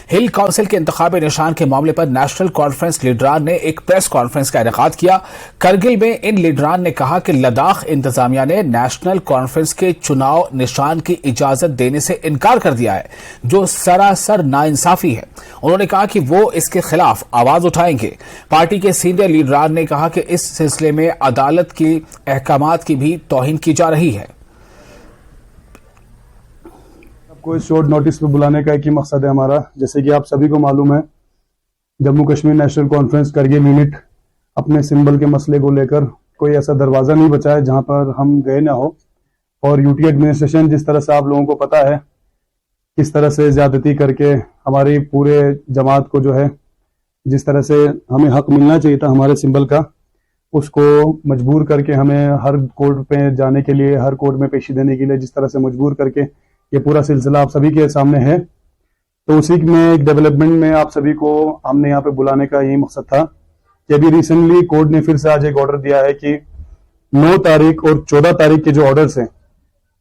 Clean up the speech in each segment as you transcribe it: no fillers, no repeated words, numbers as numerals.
ہل کونسل کے انتخابی نشان کے معاملے پر نیشنل کانفرنس لیڈران نے ایک پریس کانفرنس کا انعقاد کیا۔ کرگل میں ان لیڈران نے کہا کہ لداخ انتظامیہ نے نیشنل کانفرنس کے چناؤ نشان کی اجازت دینے سے انکار کر دیا ہے، جو سراسر ناانصافی ہے۔ انہوں نے کہا کہ وہ اس کے خلاف آواز اٹھائیں گے۔ پارٹی کے سینئر لیڈران نے کہا کہ اس سلسلے میں عدالت کے احکامات کی بھی توہین کی جا رہی ہے۔ کو اس شارٹ نوٹس پہ بلانے کا ایک ہی مقصد ہے ہمارا، جیسے کہ آپ سبھی کو معلوم ہے، Jammu Kashmir national conference Kargil unit اپنے سمبل کے مسئلے کو لے کر کوئی ایسا دروازہ نہیں بچا ہے جہاں پر ہم گئے نہ ہو۔ اور یو ٹی ایڈمنسٹریشن جس طرح سے آپ لوگوں کو پتا ہے کس طرح سے زیادتی کر کے ہماری پورے جماعت کو جو ہے جس طرح سے ہمیں حق ملنا چاہیے تھا ہمارے سمبل کا، اس کو مجبور کر کے ہمیں ہر کورٹ پہ جانے کے لیے، ہر کورٹ میں پیشی دینے کے لیے جس طرح سے مجبور کر کے یہ پورا سلسلہ آپ سبھی کے سامنے ہے، تو اسی میں ایک ڈیولپمنٹ میں آپ سبھی کو ہم نے یہاں پہ بلانے کا یہی مقصد تھا کہ ابھی ریسنٹلی کورٹ نے پھر سے آج ایک آرڈر دیا ہے کہ 9 تاریخ اور 14 تاریخ کے جو آرڈرز ہیں،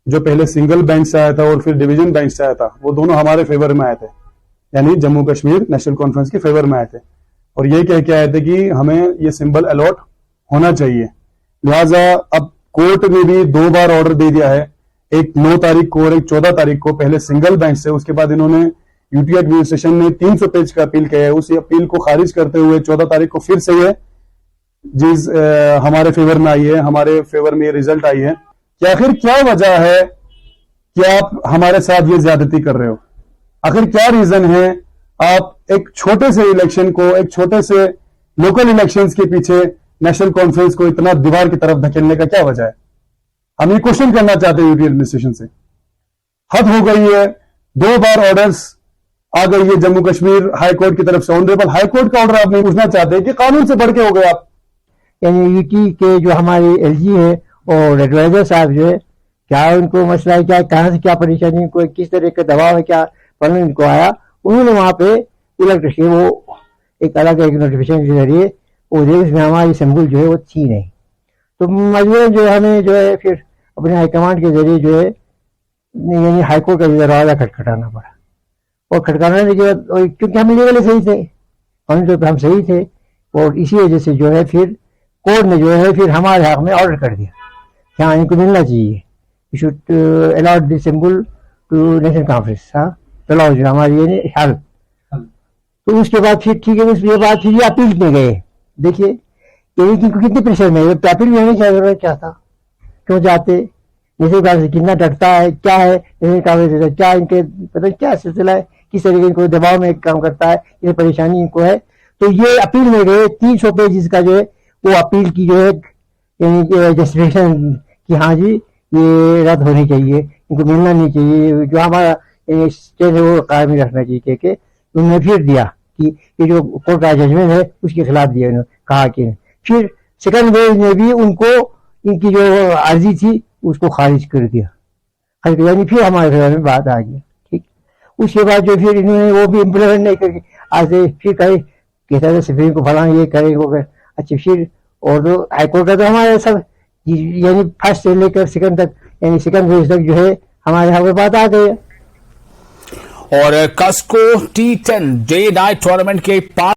جو پہلے سنگل بینچ سے آیا تھا اور پھر ڈویژن بینچ سے آیا تھا، وہ دونوں ہمارے فیور میں آئے تھے، یعنی جموں کشمیر نیشنل کانفرنس کے فیور میں آئے تھے، اور یہ کہہ کے آئے تھے کہ ہمیں یہ سمبل الاٹ ہونا چاہیے۔ لہٰذا اب کورٹ نے بھی 2 بار آرڈر دے دیا ہے، ایک 9 تاریخ کو اور ایک 14 تاریخ کو، پہلے سنگل بینچ سے، اس کے بعد انہوں نے یو ٹی ایڈمنسٹریشن نے 300 پیج کا اپیل کیا ہے، اس اپیل کو خارج کرتے ہوئے 14 تاریخ کو پھر سے یہ چیز ہمارے فیور میں آئی ہے، ہمارے فیور میں یہ ریزلٹ آئی ہے کہ آخر کیا وجہ ہے کہ آپ ہمارے ساتھ یہ زیادتی کر رہے ہو، آخر کیا ریزن ہے آپ ایک چھوٹے سے الیکشن کو، ایک چھوٹے سے لوکل الیکشنز کے پیچھے نیشنل کانفرنس کو اتنا دیوار کی طرف دھکیلنے کا کیا وجہ ہے؟ ہم یہ کوشچن کرنا چاہتے ہیں یو ٹی ایڈمنسٹریشن سے۔ حد ہو گئی ہے، 2 بار آرڈرز آ گئی ہے جموں کشمیر ہائی کورٹ کی طرف سے، آنریبل ہائی کورٹ کا آرڈر آپ نہیں پوچھنا چاہتے کہ قانون سے بڑھ کے ہو گئے آپ؟ یعنی یو ٹی کے جو ہمارے ایل جی ہے اور ایڈوائزر صاحب جو ہے، کیا ان کو مسئلہ ہے، کیا کہاں سے کیا پریشانی، ان کو کس طرح کا دباؤ ہے، کیا پڑھنے ان کو آیا، انہوں نے وہاں پہ الیکٹریشن وہ ایک الگ ایک نوٹیفیکیشن کے ذریعے وہ دے، اس میں ہماری سمبل جو ہے وہ تھی نہیں، تو مجبوراً جو ہمیں جو ہے پھر اپنے ہائی کمانڈ کے ذریعے جو ہے یعنی ہائی کورٹ کا دروازہ کھٹکھٹانا پڑا، اور کھٹکھٹانے کے بعد کیونکہ ہم لیگل صحیح تھے، قانونی طور پہ ہم صحیح تھے، اور اسی وجہ سے جو ہے پھر کورٹ نے جو ہے پھر ہمارے حق میں آرڈر کر دیا کہ ہاں ان کو ملنا چاہیے، you should allot the symbol to National Conference, ہاں چلاؤ جو ہماری یعنی حل۔ تو اس کے بعد پھر ٹھیک ہے، اس کے بعد پھر یہ اپیل میں گئے، دیکھیے یعنی کہ کتنے پریشر میں اپیل میں ہمیں کیا تھا، کیوں جاتے، نیشنل کانفرنس کتنا ڈرتا ہے، کیا ہے نیشنل کانفرنس، کیا ان کے پتہ کیا سلسلہ ہے، کس طریقے ان کو دباؤ میں کام کرتا ہے، یہ پریشانی ان کو ہے، تو یہ اپیل میں گئے 300 پیجز کا جو ہے وہ اپیل کی جو ہے یعنی جسٹیفیکیشن کہ ہاں جی یہ رد ہونی چاہیے، ان کو ملنا نہیں چاہیے، جو ہمارا اسٹیٹ ہے وہ قائم رکھنا چاہیے، کہ انہوں نے پھر دیا کہ یہ جو کورٹ کا ججمنٹ ہے اس کے خلاف دیا، انہوں نے کہا کہ پھر سیکنڈ ویو میں بھی ان کو ان کی جو عرضی تھی اس کو خارج کر دیا، یعنی پھر ہمارے فیور میں بات آ گئی، ٹھیک۔ اس کے بعد جو پھر انہوں نے وہ بھی امپلیمنٹ نہیں کر کے آج سے پھر کہے کہتا ہے سپریم کو فلاں یہ کرے وہ کرے، اچھا پھر اور جو ہائی کورٹ کا تو ہمارے سب یعنی فرسٹ سے لے کر سیکنڈ تک یعنی سیکنڈ فیز تک جو ہے ہمارے یہاں پہ بات آ گئی ہے۔ اور Costco T10 day night tournament کے